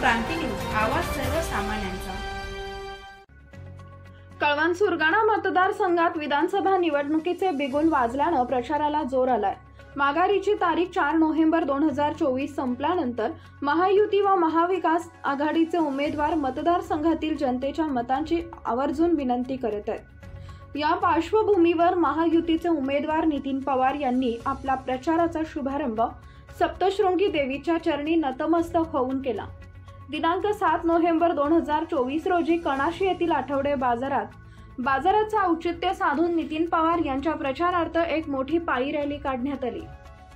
क्रांती news, आवाज सर्वसामान्यांचा। कळवण सुरगाणा मतदारसंघात विधानसभा निवडणुकीचे बिगुल वाजल्यानं प्रचाराला जोर आलाय। माघारीची तारीख 4 नोव्हेंबर 2024 संपल्यानंतर महायुती व महाविकास आघाडीचे उमेदवार मतदारसंघातील जनतेच्या मतांची आवर्जून विनंती करत आहेत। या पार्श्वभूमीवर महायुतीचे उमेदवार नितीन पवार यांनी आपला प्रचाराचा शुभारंभ सप्तशृंगी देवीच्या चरणी नतमस्तक होऊन केला। दिनांक 7 नोव्हेंबर 2024 रोजी कणाशी येथील आठवडे बाजाराचं औचित्य साधून नितीन पवार यांच्या प्रचारार्थ एक मोठी पायी रॅली काढण्यात आली।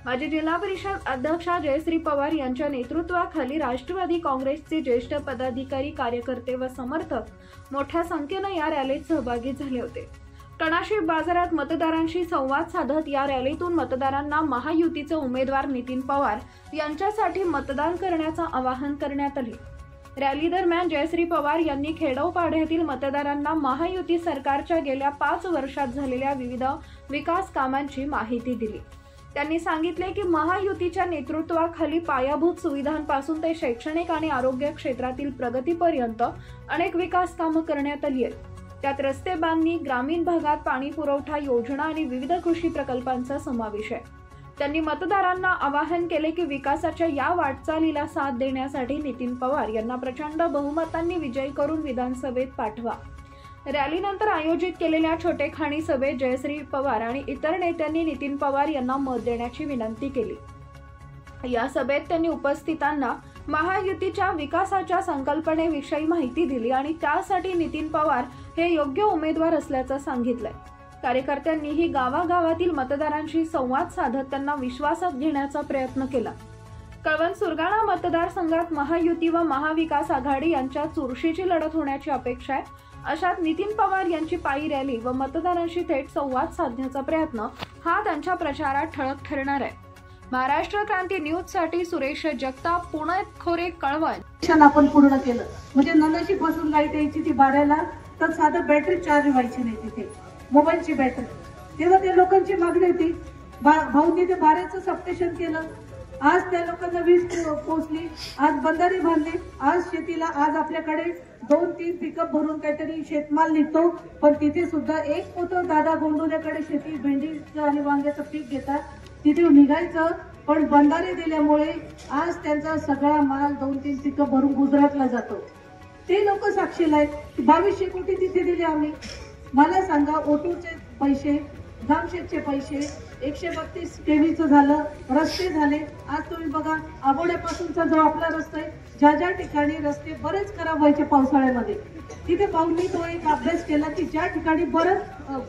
माजी जिल्हा परिषद अध्यक्षा जयश्री पवार यांच्या नेतृत्वाखाली राष्ट्रवादी काँग्रेसचे ज्येष्ठ पदाधिकारी, कार्यकर्ते व समर्थक मोठ्या संख्येने या रॅलीत सहभागी झाले होते। कणाशी बाजारात मतदारांशी संवाद साधत या रॅलीतून मतदारांना महायुतीचे उमेदवार नितीन पवार यांच्यासाठी मतदान करण्याचं आवाहन करण्यात आले। रॅली दरम्यान जयश्री पवार यांनी खेडोपाड्यातील मतदारांना महायुती सरकारच्या गेल्या 5 वर्षात झालेल्या विविध विकास कामांची माहिती दिली। त्यांनी सांगितले की महायुतीच्या नेतृत्वाखाली पायाभूत सुविधांपासून ते शैक्षणिक आणि आरोग्य क्षेत्रातील प्रगतीपर्यंत अनेक विकास कामं करण्यात आली आहेत। त्यात रस्ते बांधणी, ग्रामीण भागात पाणी पुरवठा योजना आणि विविध कृषी प्रकल्पांचा समावेश आहे। त्यांनी मतदारांना आवाहन केले की विकासाच्या या वाटचालीला साथ देण्यासाठी नितीन पवार यांना प्रचंड बहुमतांनी विजयी करून विधानसभेत पाठवा। रॅलीनंतर आयोजित केलेल्या छोटेखानी सभेत जयश्री पवार आणि इतर नेत्यांनी नितीन पवार यांना मत देण्याची विनंती केली। या सभेत त्यांनी उपस्थितांना महायुतीच्या विकासाच्या संकल्पनेविषयी माहिती दिली आणि त्यासाठी नितीन पवार हे योग्य उमेदवार असल्याचं सांगितलंय। कार्यकर्त्यांनीही गावागावातील मतदारांशी संवाद साधत त्यांना विश्वासात घेण्याचा प्रयत्न केला। कळवण सुरगाणा मतदारसंघात महायुती व महाविकास आघाडी यांच्यात चुरशीची लढत होण्याची अपेक्षा आहे। अशात नितीन पवार यांची पायी रॅली व मतदारांशी थेट संवाद साधण्याचा प्रयत्न हा त्यांच्या प्रचारात ठळक ठरणार आहे। महाराष्ट्र क्रांती न्यूज साठी सुरेश जगताप, पुणे खोरे, कळवण। आपण पूर्ण केलं म्हणजे नंदाशी पासून लाईट यायची ती बारायला, तर साधं बॅटरी चार्ज व्हायची नाही तिथे, मोबाईलची बॅटरी। तेव्हा त्या लोकांची मागणी होती, भाऊनी ते बाराचं सबस्टेशन केलं। आज त्या लोकांना वीज पोहोचली, आज बंधारे बांधले, आज शेतीला आज आपल्याकडे 2-3 पिकअप भरून काहीतरी शेतमाल निघतो, पण तिथे सुद्धा एक पोतं दादा गोंडुल्याकडे शेती भेंडीचं आणि वांग्याचं पीक घेतात, तिथे निघायचं। पण बंधारे दिल्यामुळे आज त्यांचा सगळा माल 2-3 पिकअप भरून गुजरातला जातो। ते लोक साक्षीला आहेत। 2200 कोटी तिथे दिले आम्ही। मला सांगा, ओटूचे पैसे, जामशेदचे पैसे, 132 केवीचं झालं, रस्ते झाले। आज तुम्ही बघा, आबोड्यापासूनचा जो आपला रस्ता आहे, ज्या ठिकाणी रस्ते बरेच खराब व्हायचे पावसाळ्यामध्ये, तिथे पाहुणी तो एक अभ्यास केला की ज्या ठिकाणी बरंच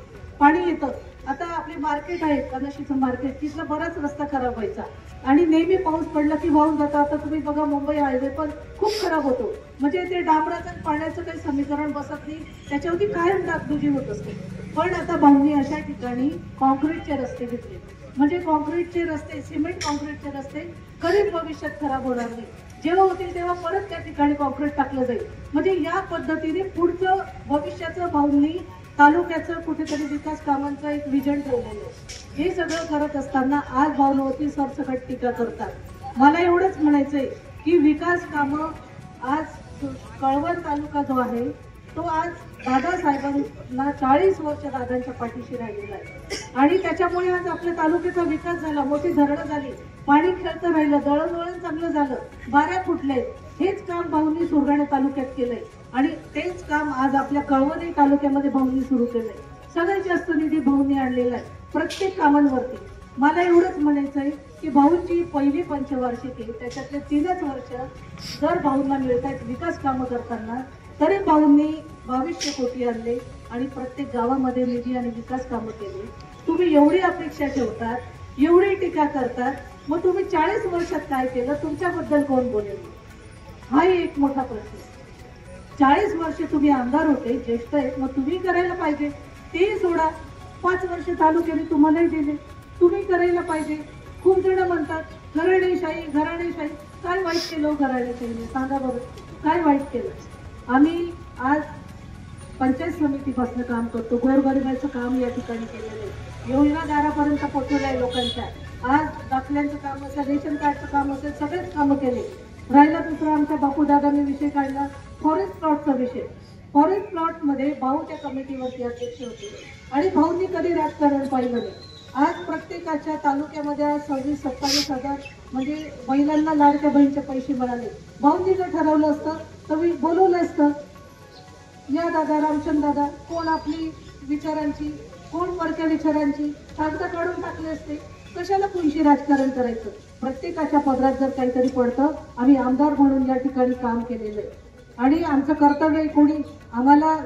पाणी येतं, आता आपले मार्केट आहे कणाशीचं मार्केट, तिथला बराच रस्ता खराब व्हायचा आणि नेहमी पाऊस पडला की वाहून जातो। आता तुम्ही बघा, मुंबई हायवे पण खूप खराब होतो, म्हणजे ते डांबराचं आणि पाण्याचं काही समीकरण बसत नाही, त्याच्यावरती कायम डागडुजी होत असते। पण आता भाऊंनी अशा ठिकाणी कॉन्क्रीटचे रस्ते घेतले, म्हणजे कॉन्क्रीटचे रस्ते, सिमेंट कॉन्क्रीटचे रस्ते कधी भविष्यात खराब होणार नाही। जेव्हा होतील तेव्हा परत त्या ठिकाणी कॉन्क्रीट टाकलं जाईल। म्हणजे या पद्धतीने पुढचं भविष्याचं भाऊंनी तालुक्याचं कुठेतरी विकास कामांचं एक विजन ठेवलेलं आहे। हे सगळं करत असताना आज भाऊंवरती सरसकट टीका करतात। मला एवढंच म्हणायचंय की विकास कामं आज कळवण तालुका जो आहे तो आज दादासाहेबांना 40 वर्ष दादांच्या पाठीशी राहिलेला आहे आणि त्याच्यामुळे आज आपल्या तालुक्याचा विकास झाला, मोठी धरणं झाली, पाणी खेळतं राहिलं, दळणवळण चांगलं झालं, बाऱ्या फुटले। हेच काम भाऊंनी सुरगाणा तालुक्यात केलंय आणि तेच काम आज आपल्या कळवण तालुक्यामध्ये भाऊंनी सुरू केलंय। सगळ्यात जास्त निधी भाऊंनी आणलेला आहे प्रत्येक कामांवरती। मला एवढंच म्हणायचंय की भाऊंची पहिली पंचवार्षिकी, त्याच्यातले 3च वर्ष जर भाऊंना मिळत आहेत विकास कामं करताना, तरी भाऊंनी 2200 कोटी आणले आणि प्रत्येक गावामध्ये निधी आणि विकास कामं केली। तुम्ही एवढी अपेक्षा ठेवतात, एवढी टीका करतात, मग तुम्ही 40 वर्षात काय केलं, तुमच्याबद्दल कोण बोलेल, हाही एक मोठा प्रश्न। 40 वर्ष तुम्ही आमदार होते, ज्येष्ठ आहेत, मग तुम्ही करायला पाहिजे। ते सोडा, 5 वर्ष तालुक्याने तुम्हालाही दिले, तुम्ही करायला पाहिजे। खूप जण म्हणतात घराणेशाही घराणेशाही, काय वाईट केलं घराणेशाहीने, सांगा बरं काय वाईट केलं? आम्ही आज पंचायत समितीपासून काम करतो, गोरगरिबाचं काम या ठिकाणी केलेलं आहे, योजना दारापर्यंत पोहोचवलं आहे लोकांच्या। आज दाखल्यांचं काम असेल, रेशन कार्डचं काम असेल, सगळेच कामं केले। राहिला दुसरा आमच्या बापूदादांनी विषय काढला फॉरेस्ट प्लॉटचा विषय. फॉरेस्ट प्लॉट मध्ये भाऊ त्या कमिटीवरती अध्यक्ष होते आणि भाऊंनी कधी राजकारण पाहिलं नाही. आज प्रत्येकाच्या तालुक्यामध्ये 26-27 हजार म्हणजे महिलांना लाडक्या बहिणीचे पैसे मिळाले. भाऊंनी जर ठरवलं असतं तर मी बोलवलं असतं, या दादा रामचंद्र दादा, कोण आपली विचारांची कोण परक्या विचारांची कागद काढून टाकले असते. कशाला कुणशी राजकारण करायचं. प्रत्येकाच्या पदरात जर काहीतरी पडतं, आम्ही आमदार म्हणून या ठिकाणी काम केलेलं आहे आणि आमचं कर्तव्य आहे, कोणी आम्हाला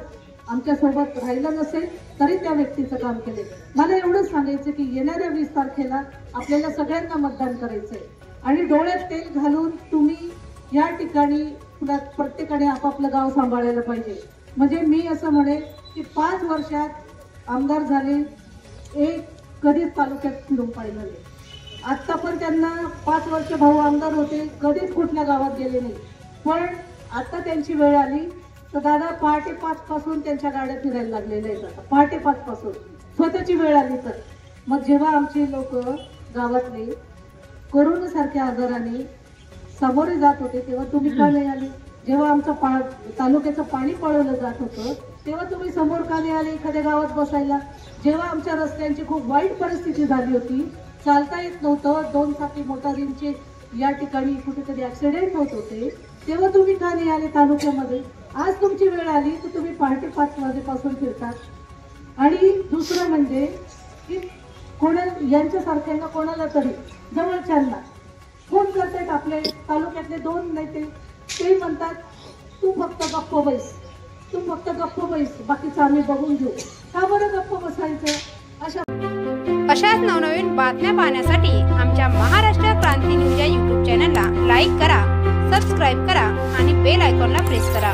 आमच्या सोबत राहिलं नसेल तरी त्या व्यक्तीचं काम केले. मला एवढंच सांगायचं की येणाऱ्या 20 तारखेला आपल्याला सगळ्यांना मतदान करायचंय आणि डोळ्यात तेल घालून तुम्ही या ठिकाणी प्रत्येकाने आपापलं गाव सांभाळायला पाहिजे. म्हणजे मी असं म्हणेन की 5 वर्षात आमदार झाले, एक कधीच तालुक्यात फिरून पाहिलं नाही. आत्ता पण त्यांना 5 वर्ष भाऊ आमदार होते, कधीच कुठल्या गावात गेले नाही. पण आता त्यांची वेळ आली तर दादा पहाटे 5 पासून त्यांच्या गाड्या फिरायला लागलेल्या आहेत. आता पहाटे 5 पासून स्वतःची वेळ आली तर. मग जेव्हा आमची लोक गावातले कोरोनासारख्या आजाराने सामोरे जात होते तेव्हा तुम्ही का नाही आले? जेव्हा आमचं तालुक्याचं पाणी पळवलं जात होतं तेव्हा तुम्ही समोर का नाही आले एखाद्या गावात बसायला? जेव्हा आमच्या रस्त्यांची खूप वाईट परिस्थिती झाली होती, चालता येत नव्हतं, 2 चाकी मोटारींचे या ठिकाणी कुठेतरी ऍक्सिडेंट होत होते, तेव्हा तुम्ही का नाही आले तालुक्यामध्ये? आज तुमची वेळ आली तर तुम्ही पहाटे 5 वाजेपासून फिरतात. आणि दुसरं म्हणजे की यांच्यासारख्यांना कोणाला तरी जवळच्यांना फोन करतात आपले तालुक्यातले 2 नेते, ते म्हणतात तू फक्त गप्प बैस, तू फक्त गप्प बैस, बाकीचं आम्ही बघून घेऊ. का बरं गप्प बसायचं? अशाच नवनवीन बातम्या पाहण्यासाठी आमच्या महाराष्ट्र क्रांती न्यूज या YouTube चॅनलला लाईक करा, सबस्क्राईब करा आणि बेल आयकॉनला प्रेस करा.